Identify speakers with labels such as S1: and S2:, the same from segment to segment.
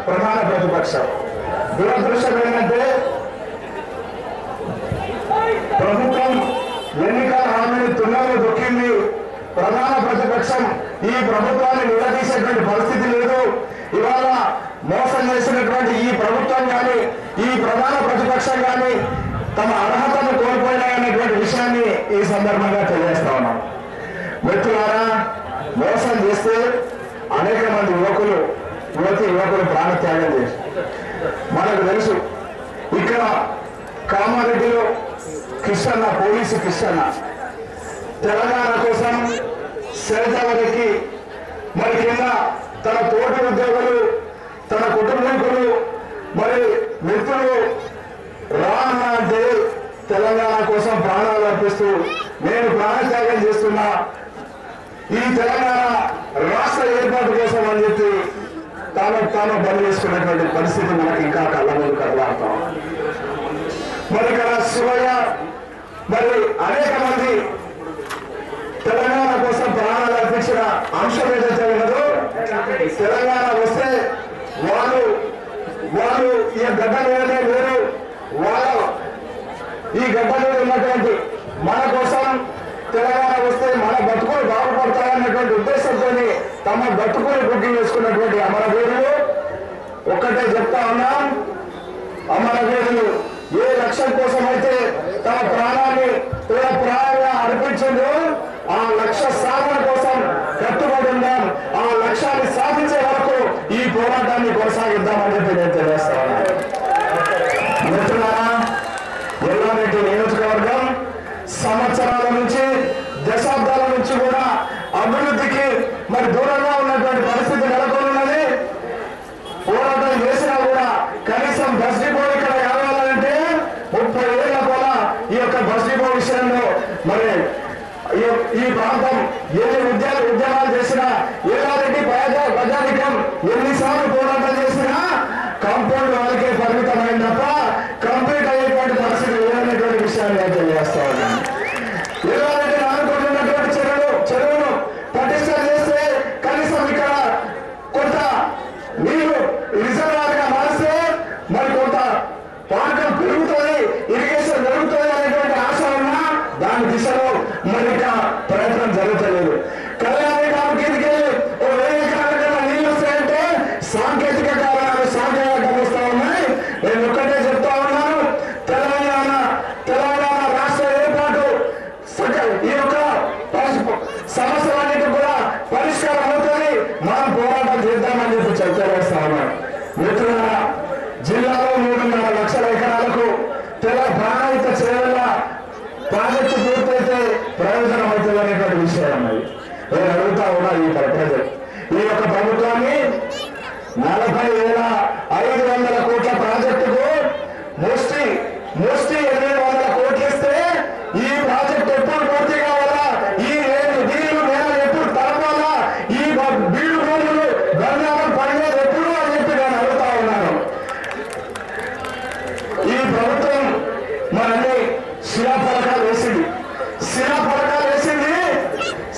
S1: ప్రధాన ప్రతిపక్షం. దురదృష్టం ఏంటంటే ప్రభుత్వం ఎన్నికల హామీని తున్నలో దొక్కింది. ప్రధాన ప్రతిపక్షం ఈ ప్రభుత్వాన్ని నిలదీసేటువంటి పరిస్థితి లేదు. ఇవాళ మోసం చేసినటువంటి ఈ ప్రభుత్వం కానీ ఈ ప్రధాన ప్రతిపక్షం కానీ తమ అర్హతను కోల్పోయినాయనేటువంటి విషయాన్ని ఈ సందర్భంగా తెలియజేస్తా ఉన్నాం. మిత్రులారా, మోసం చేస్తే అనేక మంది యువకులు ప్రాణత్యాగం చేశారు. మనకు తెలుసు, ఇక్కడ కామారెడ్డిలో కిష్టన్న, పోలీసు కిష్టన్న తెలంగాణ కోసం శరజాలకి మరి కింద తన తోటి ఉద్యోగులు, తన కుటుంబీకులు, మరి మిత్రులు రానా అంటే తెలంగాణ కోసం ప్రాణాలు అర్పిస్తూ నేను ప్రాణత్యాగం చేస్తున్నా ఈ తెలంగాణ రాష్ట్ర ఏర్పాటు కోసం అని చెప్పి తాను బంద్ చేసుకున్నటువంటి పరిస్థితి మనకి ఇంకా కళ్ళ ముందు కదలాడతాం. మరి ఇక్కడ శివయ్య, మరి అనేక మంది తెలంగాణ కోసం ప్రాణాలు అర్పించిన అంశం ఏదైతే ఉన్నదో, తెలంగాణ వస్తే వాళ్ళు ఈ గడ్డ మీదనే లేరు, వాళ్ళు ఈ గడ్డ మీద ఉన్నటువంటి మన కోసం తెలంగాణ వస్తే మన బతుకులు బాగుపడతాయన్నటువంటి ఉద్దేశంతో తమ బతుకులు బుకింగ్ చేసుకున్నటువంటి అమరవీరులు ఒక్కటే చెప్తా ఉన్నాం. అమరవీరులు ఏ లక్ష్యం కోసం అయితే తమ ప్రాణాన్ని ప్రాయంగా అర్పించిందో ఆ లక్ష్య సాధన కోసం కట్టుబడి ఉందాం. ఆ లక్ష్యాన్ని సాధించే వరకు ఈ పోరాటాన్ని కొనసాగిద్దామని చెప్పి నేను తెలియజేస్తా ఉన్నాను. మిత్రులారా, ఎల్లారెడ్డి నియోజకవర్గం సంవత్సరాల నుంచి దశాబ్దాల నుంచి కూడా అభివృద్ధికి మరి దూరంగా ఉన్నటువంటి పరిస్థితి నెలకొన్నది. పోరాటం చేసినా కూడా కనీసం బస్ డిపో ఇక్కడ కావాలంటే 30 ఏళ్ల కూడా ఈ యొక్క బస్ డిపో విషయంలో మరి ఈ ప్రాంతం ఎన్ని ఉద్యమాలు చేసినా, ఎల్లారెడ్డి ప్రజానికం ఎన్నిసార్లు పోరాటం చేసినా కాంపౌండ్ వాళ్ళకే పరిమితమైన తప్ప కంప్లీట్ అయ్యేటువంటి పరిస్థితి లేదనేటువంటి విషయాన్ని నేను తెలియజేస్తా ఉన్నాను. ఎల్లారెడ్డి ఆనుకుంటున్నటువంటి చెరువును పటిష్టం చేస్తే కనీసం ఇక్కడ కొంత నీరు రిజర్వాయర్గా మారిస్తే మరి కొంత పాఠం పెరుగుతుంది, ఇరిగేషన్ జరుగుతుంది అనేటువంటి ఆశ ఉన్నా దాని దిశలో మరి ఇక ప్రయత్నం జరుగుతలేదు. కళ్యాణి డ్యామ్ కిందికి 1000 ఎకరాల కన్నా నీళ్లు వస్తాయంటే సాంకేతిక కారణాలు సాధ్యంగా వస్తా ఉన్నాయి. నేను ఒక్కటే చెప్తా ఉన్నాను, తెలంగాణ రాష్ట్ర ఏర్పాటు ఈ యొక్క సమస్యలన్నిటి కూడా పరిష్కారం అవుతుంది. మనం పోరాటం చేద్దామని చెప్పి తెలియజేస్తా ఉన్నాను. మిత్రులారా, జిల్లాలో 3.5 లక్షల ఎకరాలకు ప్రాణహిత చేయాల ప్రాజెక్టు పూర్తయితే ప్రయోజనం అవుతుంది అనేటువంటి విషయం ఉన్నది. నేను అడుగుతా ఉన్నా ఈ ప్రజలు, ఈ యొక్క ప్రభుత్వాన్ని 40,500 కోట్ల ప్రాజెక్టుకు ముష్టి 800 కోట్లు ఇస్తే ఈ ప్రాజెక్టు ఎప్పుడు పూర్తి కావాలా, ఈ నీళ్లు నేల ఎప్పుడు తరపాలా, ఈ బీడు భూములు గంగారం పడలేదు ఎప్పుడు అని చెప్పి నేను అడుగుతా ఉన్నాను. ఈ ప్రభుత్వం మనల్ని శిలాఫలకాలు వేసింది,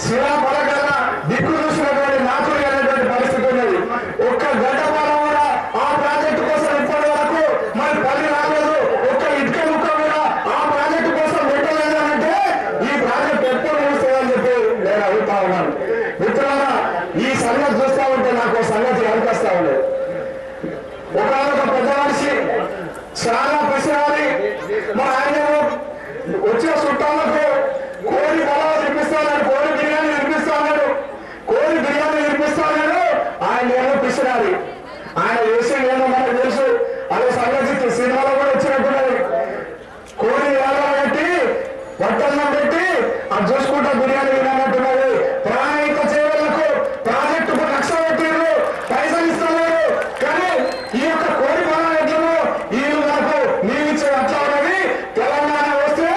S1: శిలాఫలకాల దిక్కు చూసినటువంటి నాకులు అనేటువంటి పరిస్థితి ఉన్నది. ఒక్క గడ్డ పాల కూడా ఆ ప్రాజెక్టు కోసం ఇప్పటి వరకు మరి పని రాలేదు, ఒక్క ఇటుక ముక్క కూడా ఆ ప్రాజెక్టు కోసం పెట్టలేదు అంటే ఈ ప్రాజెక్టు ఎప్పుడు ముగుస్తుందని చెప్పి నేను అడుగుతా ఉన్నాను. మిత్రులారా, ఈ సంగతి చూస్తా ఉంటే నాకు సంగతి అనిపిస్తా ఉండేది. ఒకనొక పెద్ద మనిషి చాలా పిసినాలి, మా ఆయన వచ్చిన చుట్టాలకు కోడి పొలాలు తినిపిస్తాడు, కోడి బిర్యానీ తినిపిస్తాడు. ఆయన ఏమో పిసినాలి, ఆయన వేసి ఏమో మనకు తెలుసు. అదే సంగతి సినిమాలో కూడా వచ్చినట్టున్నది. కోడి వేళ పెట్టి వట్టన్నం పెట్టి అది చూసుకుంటా బిర్యానీ తినట్టున్నది. ప్రాణహిత చేవలకు ప్రాజెక్టుకు లక్ష పెట్టిరు, పైసలు ఇస్తలేరు. కానీ ఈ యొక్క కోడి పొలం ఎట్లను వీళ్ళు మనకు నీవిచ్చే అట్లా ఉన్నది. తెలంగాణ వస్తే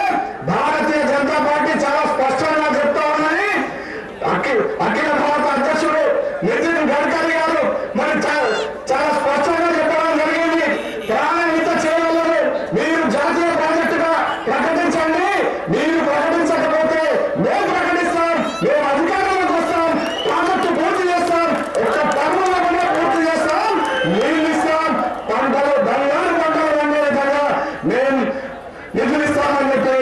S1: భారతీయ జనతా పార్టీ చాలా స్పష్టంగా చెప్తా ఉన్నది. అఖిల భారత అధ్యక్షుడు నితిన్ గడ్కరీ గారు మరి చాలా స్పష్టంగా చెప్పడం జరిగింది. ప్రాణహిత చేవలను మీరు జాతీయ ప్రాజెక్టుగా ప్రకటించండి, మీరు ప్రకటించకపోతే మేము ప్రకటిస్తాం, మేము మేము నిధులు ఇస్తామని చెప్పి